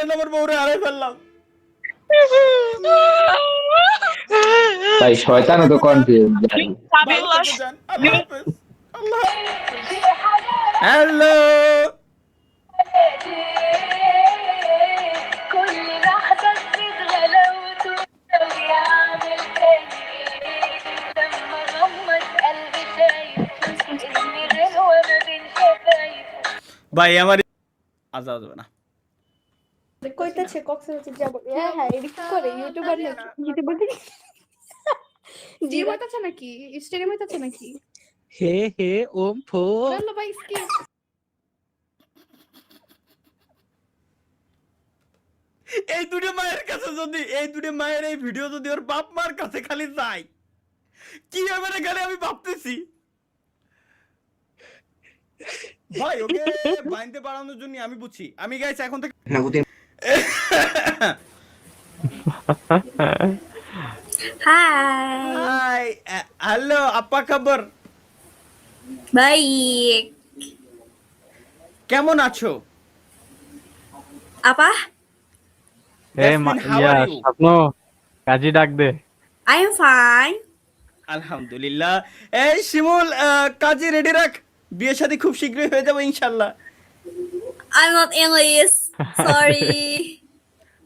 নম্বর বউরে হারাই ফেললাম। ভাই শয়তান তো কনফিউজ ভালো থেকো জান, আল্লাহ হাফেজ। আল্লাহ। হ্যালো ভাই আমার আজা যাবে না। কইতেছে কক্সবাজার যাব। হ্যাঁ হ্যাঁ এডিট করে ইউটিউবার নাকি ইউটিউবার নাকি জিম হইতাছে নাকি স্টেডিয়াম হইতাছে নাকি হে হে ওম ফো বললো ভাই স্কিপ এই দুটো মায়ের কাছে যদি এই দুটো মায়ের এই ভিডিও যদি ওর বাপ মার কাছে খালি যায় কি হবে না গেলে আমি ভাবতেছি। ভাই ওকে বাইন্দে বাড়ানোর জন্য আমি বুঝছি। আমি গাইছি এখন থেকে হাই হাই হ্যালো আপা খবর baik কেমন আছো? apa Jasmine, how are you? স্বপ্ন কাজী ডাক দে। I'm fine আলহামদুলিল্লাহ। এই শিমুল কাজী রেডি রাখ, বিয়ে শাদী খুব শীঘ্রই হয়ে যাবে ইনশাআল্লাহ। I'm not English sorry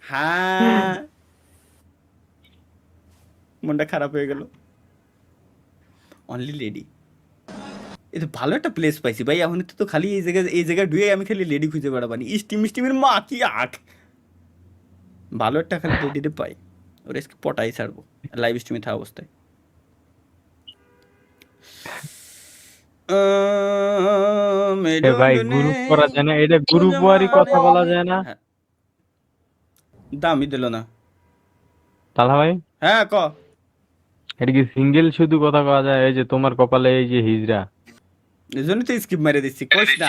হ্যাঁ মনটা খারাপ হয়ে গেল। অনলি লেডি, এটা ভালো একটা প্লেস পাইছি ভাই। এখন তো খালি এই জায়গায় ডুয়ে আমি খালি লেডি খুঁজে বেড়াবানি। স্টিমের মা কি আখ ভালো একটা খালি লেডিতে পাই, ওর আজকে পটাই ছাড়বো লাইভ স্ট্রিমে থাকা অবস্থায়। ভাই গ্রুপ করা যায় না, এটা গ্রুপ ওয়ারি কথা বলা যায় না। দামই দিল না। তালা ভাই হ্যাঁ ক এটা কি সিঙ্গেল শুধু কথা কওয়া যায়? এই যে তোমার কপালে এই যে হিজড়া, এই জন্য তো স্কিপ মেরে দিচ্ছি। কোশ না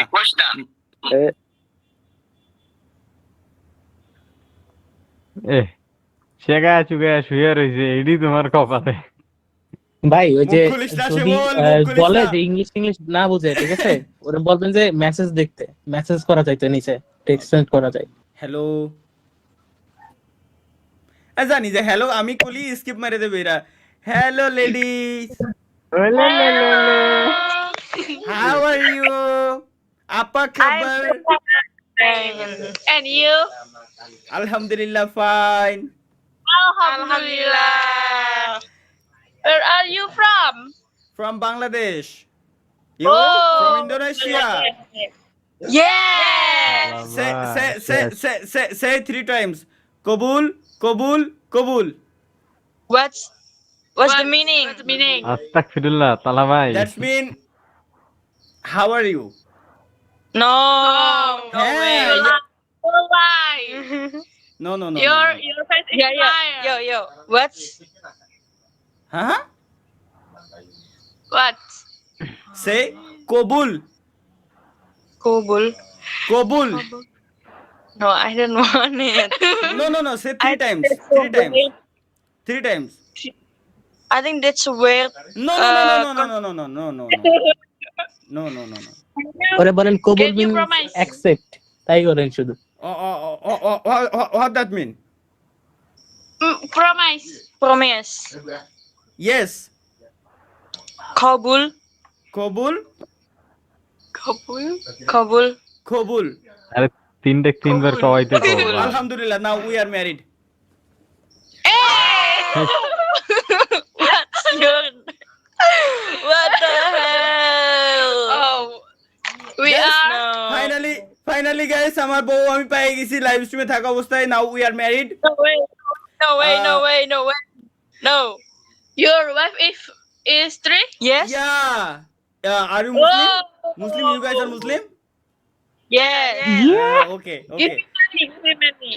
এ শেগা চুগা শুয়ে রয়েছে, এডি তোমার কপালে। ভাই ওই যে মুখ খুলিস না, যদি শিমুল, মুখ খুলিস বলে না। যে ইংলিশ না বুঝে, ঠিক আছে, ওরা বলবেন যে মেসেজ দেখতে, মেসেজ করা যায় তো নিচে টেক্সট করা যায়। হ্যালো জানি যে হ্যালো আমি কলি স্কিপ মেরে দেবে এরা। Hello ladies, how are you? আপা খবর? And you? আলহামদুলিল্লাহ fine. Alhamdulillah. Where are you from? From Bangladesh. You from Indonesia? Yes. Say 3 times. কবুল কবুল কবুল। What's the meaning? What's the meaning? আস্তাগফিরুল্লাহ তালা ভাই। That's mean how are you? No. No Hey. way. You're lying. No. Your face is lying. Yo. What's Huh? what? Say কবুল Kobul. কবুল। No, I don't want it. No. Say 3 times. 3 times. I think that's weird. No. No. ওরা বলেন কবুল Can you mean promise? Accept, তাই করেন শুধু। What that mean? Promise. Yes. Kobul. কবুল কবুল। আরে তিনবার কওয়াইতে কও। Alhamdulillah, now we are married. What the hell? Oh, we Yes, are. Finally guys, আমার বউ আমি পেয়ে গেছি লাইভ স্ট্রিমে থাকা অবস্থায়। Now we are married. No way. No. Your wife is 3? Yes. Yeah. Are you Muslim? Muslim, you guys are Muslim? Yes. Okay. Give me money.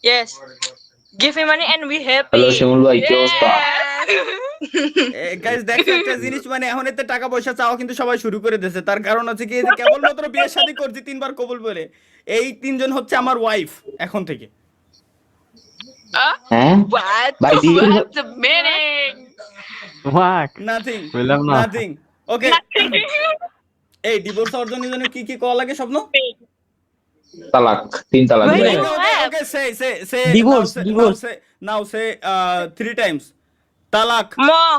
Yes. Give me money and we happy. Hello Shimul ভাই, কি অবস্থা? Guys দেখো একটা জিনিস, মানে এখন এতে টাকা পয়সা চাওয়া কিন্তু সবাই শুরু করে দিয়েছে। তার কারণ হচ্ছে কি, এই যে কেবলমাত্র বিয়ে শাদী করছি 3বার কবুল বলে, এই 3জন হচ্ছে আমার ওয়াইফ এখন থেকে। হ্যাঁ What? ভাই দিয়ে What's the meaning? Walk nothing বললাম না। ওকে। এই ডিভোর্স অর্জনের জন্য কি করা লাগে স্বপ্ন? তালাক, 3 তালাক Wait, ভাই। no. Okay, say Divorce, divorce. now say 3 times talak. More.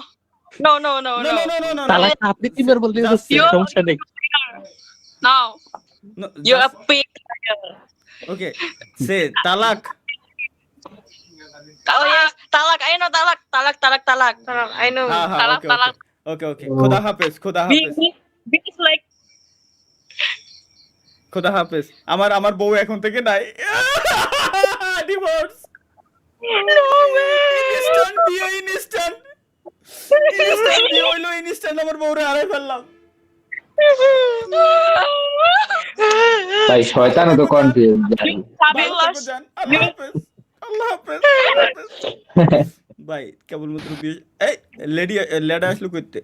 No, no, no, No, no. no, no, no, no, no. তালাক আপনি তিনবার বলতে Just হচ্ছে, you- সমস্যা নেই। No. No, You're a just- pig. okay, say talak. Oh yes, talak. I know talak. Talak. I know. Ha, ha, Talak, okay, talak. okay, okay. Khuda Being hafiz. is like খোদা হাফেজ। আমার বউ এখন থেকে নাই। Divorce. no way. Instant বিয়ে, instant বিয়ে হইলো, ইনস্ট্যান্ট আমার বউরে হারাই ফেললাম। ভাই শয়তানে তো কনফিউজ ভাই। ভালো থেকো জান। আল্লাহ হাফেজ, আল্লাহ হাফেজ, আল্লাহ হাফেজ। ভাই কেবলমাত্র বিয়ে এই লেডি আসলো করতে।